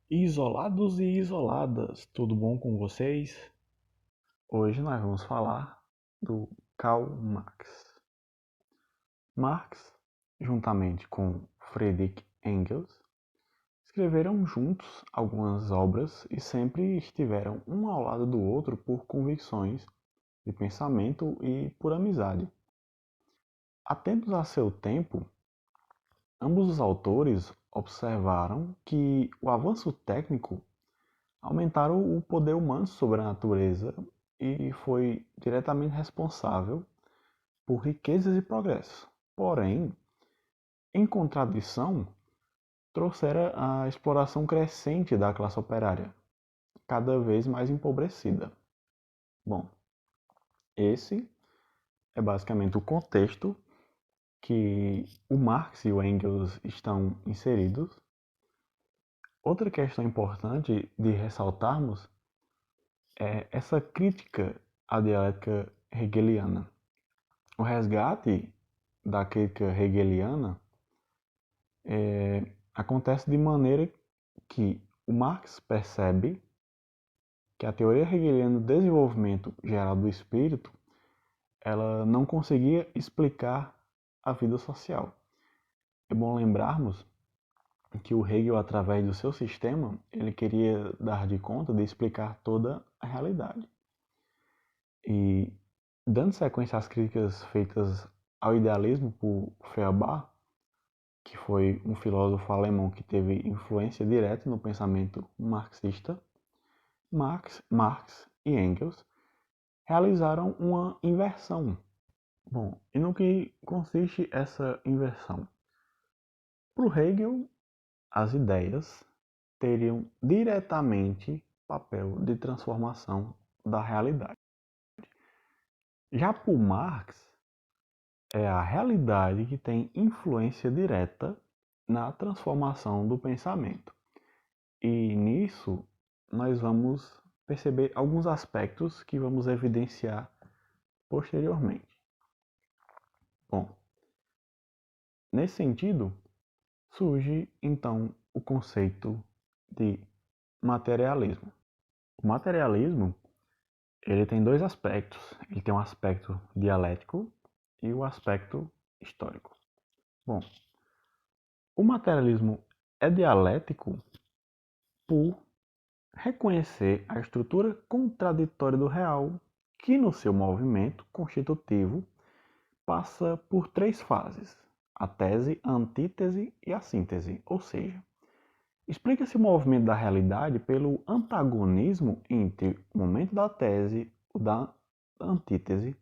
Isolados e isoladas, tudo bom com vocês? Hoje nós vamos falar do Karl Marx. Marx, juntamente com Friedrich Engels, escreveram juntos algumas obras e sempre estiveram um ao lado do outro por convicções de pensamento e por amizade. Atentos a seu tempo, ambos os autores observaram que o avanço técnico aumentaram o poder humano sobre a natureza e foi diretamente responsável por riquezas e progresso. Porém, em contradição, trouxera a exploração crescente da classe operária, cada vez mais empobrecida. Bom, esse é basicamente o contexto que o Marx e o Engels estão inseridos. Outra questão importante de ressaltarmos é essa crítica à dialética hegeliana. O resgate da crítica hegeliana acontece de maneira que o Marx percebe que a teoria hegeliana do desenvolvimento geral do espírito ela não conseguia explicar a vida social. É bom lembrarmos que o Hegel, através do seu sistema, ele queria dar de conta de explicar toda a realidade. E, dando sequência às críticas feitas ao idealismo por Feuerbach, que foi um filósofo alemão que teve influência direta no pensamento marxista, Marx e Engels realizaram uma inversão. Bom, e no que consiste essa inversão? Para o Hegel, as ideias teriam diretamente papel de transformação da realidade. Já para o Marx, é a realidade que tem influência direta na transformação do pensamento. E nisso nós vamos perceber alguns aspectos que vamos evidenciar posteriormente. Bom, nesse sentido, surge então o conceito de materialismo. O materialismo ele tem dois aspectos. Ele tem um aspecto dialético e o aspecto histórico. Bom, o materialismo é dialético por reconhecer a estrutura contraditória do real, que no seu movimento constitutivo passa por três fases: a tese, a antítese e a síntese, ou seja, explica-se o movimento da realidade pelo antagonismo entre o momento da tese e o da antítese,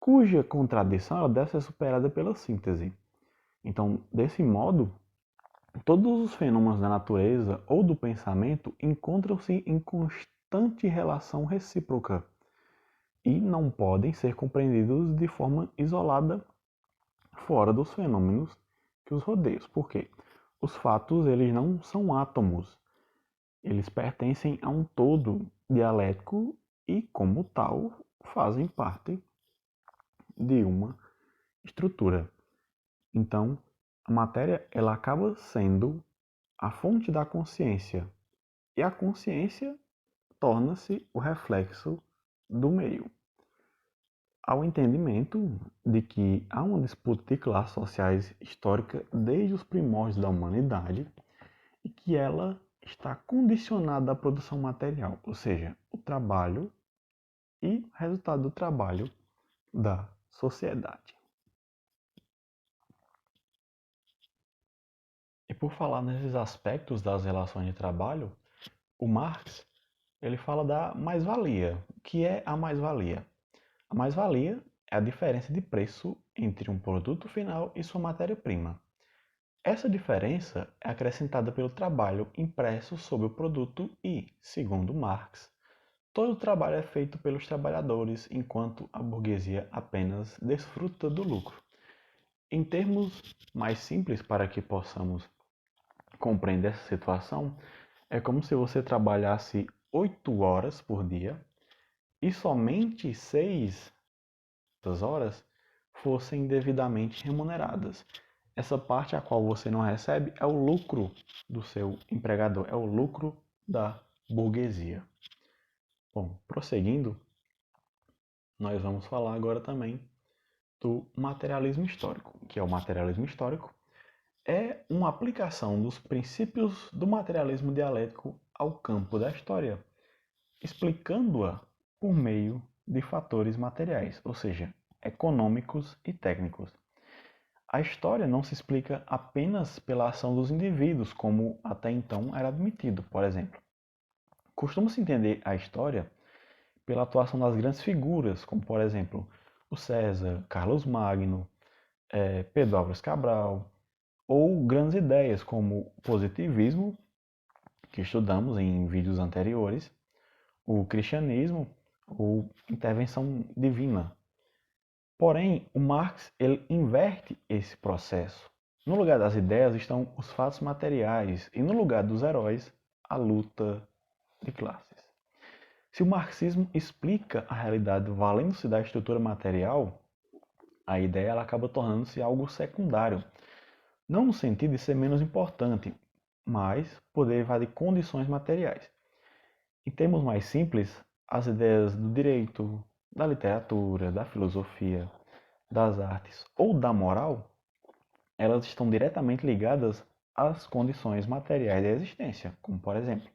cuja contradição ela deve ser superada pela síntese. Então, desse modo, todos os fenômenos da natureza ou do pensamento encontram-se em constante relação recíproca e não podem ser compreendidos de forma isolada fora dos fenômenos que os rodeiam. Por quê? Os fatos eles não são átomos, eles pertencem a um todo dialético e, como tal, fazem parte de uma estrutura. Então, a matéria ela acaba sendo a fonte da consciência e a consciência torna-se o reflexo do meio. Ao entendimento de que há uma disputa de classes sociais histórica desde os primórdios da humanidade e que ela está condicionada à produção material, ou seja, o trabalho e o resultado do trabalho da sociedade. E por falar nesses aspectos das relações de trabalho, o Marx ele fala da mais-valia. O que é a mais-valia? A mais-valia é a diferença de preço entre um produto final e sua matéria-prima. Essa diferença é acrescentada pelo trabalho impresso sobre o produto e, segundo Marx, todo o trabalho é feito pelos trabalhadores, enquanto a burguesia apenas desfruta do lucro. Em termos mais simples para que possamos compreender essa situação, é como se você trabalhasse 8 horas por dia e somente 6 dessas horas fossem devidamente remuneradas. essa parte a qual você não recebe é o lucro do seu empregador, é o lucro da burguesia. Bom, prosseguindo, nós vamos falar agora também do materialismo histórico. O que é o materialismo histórico? É uma aplicação dos princípios do materialismo dialético ao campo da história, explicando-a por meio de fatores materiais, ou seja, econômicos e técnicos. A história não se explica apenas pela ação dos indivíduos, como até então era admitido, por exemplo. Costuma-se entender a história pela atuação das grandes figuras, como por exemplo o César, Carlos Magno, Pedro Álvares Cabral, ou grandes ideias como o positivismo, que estudamos em vídeos anteriores, o cristianismo ou intervenção divina. Porém, o Marx ele inverte esse processo. No lugar das ideias estão os fatos materiais e no lugar dos heróis, a luta de classes. Se o marxismo explica a realidade valendo-se da estrutura material, a ideia ela acaba tornando-se algo secundário, não no sentido de ser menos importante, mas por derivar de condições materiais. Em termos mais simples, as ideias do direito, da literatura, da filosofia, das artes ou da moral, elas estão diretamente ligadas às condições materiais da existência, como por exemplo,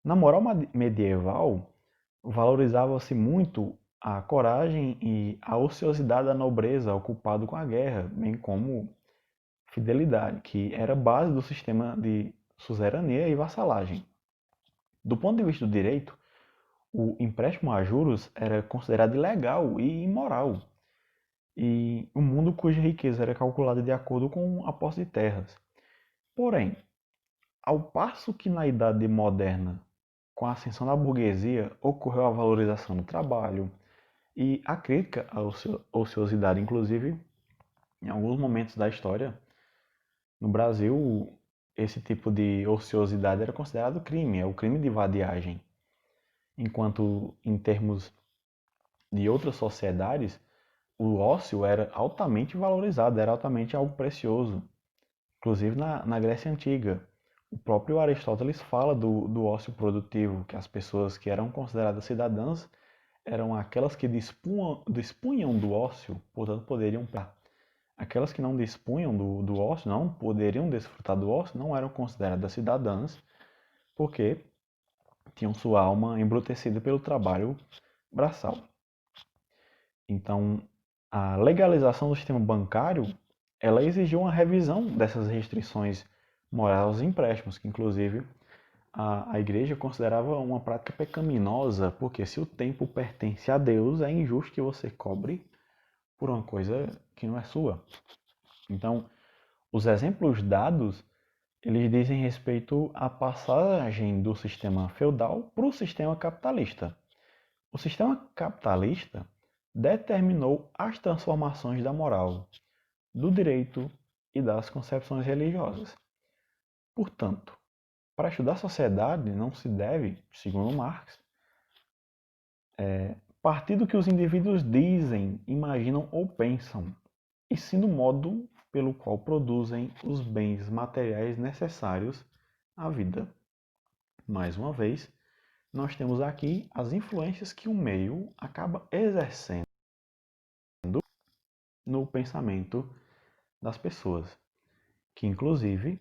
na moral medieval, valorizava-se muito a coragem e a ociosidade da nobreza ocupado com a guerra, bem como fidelidade, que era base do sistema de suzerania e vassalagem. Do ponto de vista do direito, o empréstimo a juros era considerado ilegal e imoral, e um mundo cuja riqueza era calculada de acordo com a posse de terras. Porém, ao passo que na Idade Moderna, com a ascensão da burguesia, ocorreu a valorização do trabalho e a crítica à ociosidade, inclusive, em alguns momentos da história, no Brasil, esse tipo de ociosidade era considerado crime, é o crime de vadiagem. Enquanto, em termos de outras sociedades, o ócio era altamente valorizado, era altamente algo precioso. Inclusive na Grécia Antiga, o próprio Aristóteles fala do ócio produtivo, que as pessoas que eram consideradas cidadãs eram aquelas que dispunham do ócio, portanto poderiam. Aquelas que não dispunham do ócio, não poderiam desfrutar do ócio, não eram consideradas cidadãs, porque tinham sua alma embrutecida pelo trabalho braçal. Então, a legalização do sistema bancário, ela exigiu uma revisão dessas restrições morais aos empréstimos, que inclusive a igreja considerava uma prática pecaminosa, porque se o tempo pertence a Deus, é injusto que você cobre por uma coisa que não é sua. Então, os exemplos dados, eles dizem respeito à passagem do sistema feudal para o sistema capitalista. O sistema capitalista determinou as transformações da moral, do direito e das concepções religiosas. Portanto, para estudar a sociedade não se deve, segundo Marx, partir do que os indivíduos dizem, imaginam ou pensam, e sim do modo pelo qual produzem os bens materiais necessários à vida. Mais uma vez, nós temos aqui as influências que o meio acaba exercendo no pensamento das pessoas, que inclusive,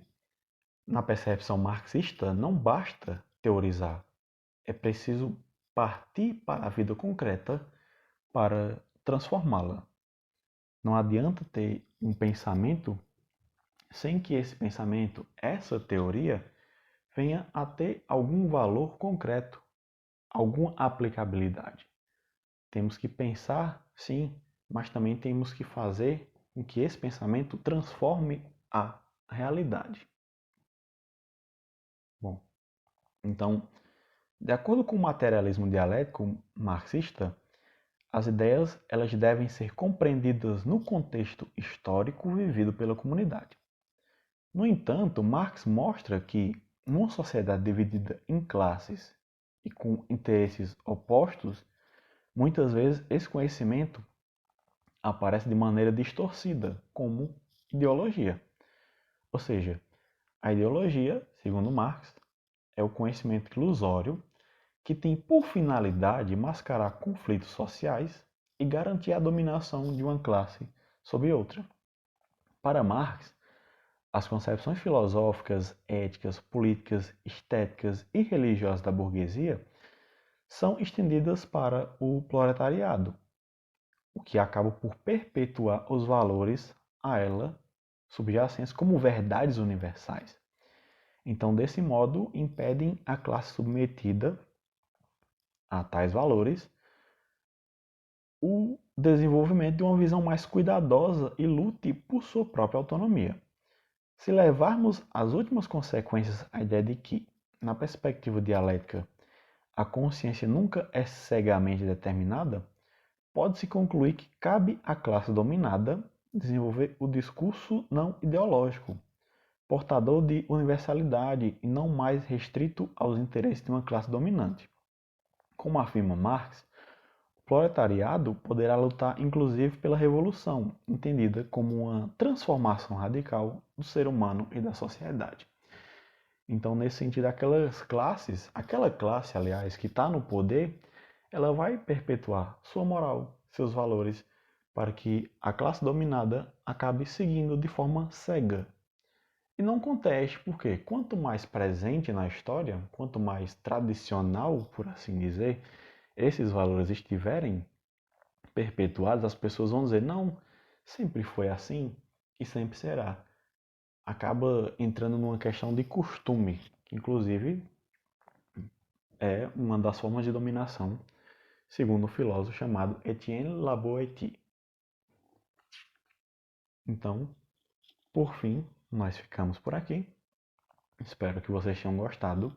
na percepção marxista, não basta teorizar, é preciso partir para a vida concreta para transformá-la. Não adianta ter um pensamento sem que esse pensamento, essa teoria, venha a ter algum valor concreto, alguma aplicabilidade. Temos que pensar, sim, mas também temos que fazer com que esse pensamento transforme a realidade. Bom, então, de acordo com o materialismo dialético marxista, as ideias elas devem ser compreendidas no contexto histórico vivido pela comunidade. No entanto, Marx mostra que, numa sociedade dividida em classes e com interesses opostos, muitas vezes esse conhecimento aparece de maneira distorcida, como ideologia. Ou seja, a ideologia, segundo Marx, é o conhecimento ilusório que tem por finalidade mascarar conflitos sociais e garantir a dominação de uma classe sobre outra. Para Marx, as concepções filosóficas, éticas, políticas, estéticas e religiosas da burguesia são estendidas para o proletariado, o que acaba por perpetuar os valores a ela subjacentes como verdades universais. Então, desse modo, impedem a classe submetida a tais valores o desenvolvimento de uma visão mais cuidadosa e lute por sua própria autonomia. Se levarmos às últimas consequências a ideia de que, na perspectiva dialética, a consciência nunca é cegamente determinada, pode-se concluir que cabe à classe dominada desenvolver o discurso não ideológico, portador de universalidade e não mais restrito aos interesses de uma classe dominante. Como afirma Marx, o proletariado poderá lutar inclusive pela revolução, entendida como uma transformação radical do ser humano e da sociedade. Então, nesse sentido, aquela classe, aliás, que está no poder, ela vai perpetuar sua moral, seus valores, para que a classe dominada acabe seguindo de forma cega. E não conteste, porque quanto mais presente na história, quanto mais tradicional, por assim dizer, esses valores estiverem perpetuados, as pessoas vão dizer, não, sempre foi assim e sempre será. Acaba entrando numa questão de costume, que inclusive é uma das formas de dominação, segundo um filósofo chamado Etienne Laboétie. Então, por fim, nós ficamos por aqui. Espero que vocês tenham gostado.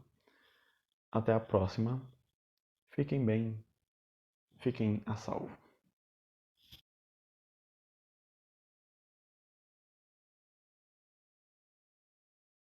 Até a próxima. Fiquem bem, fiquem a salvo.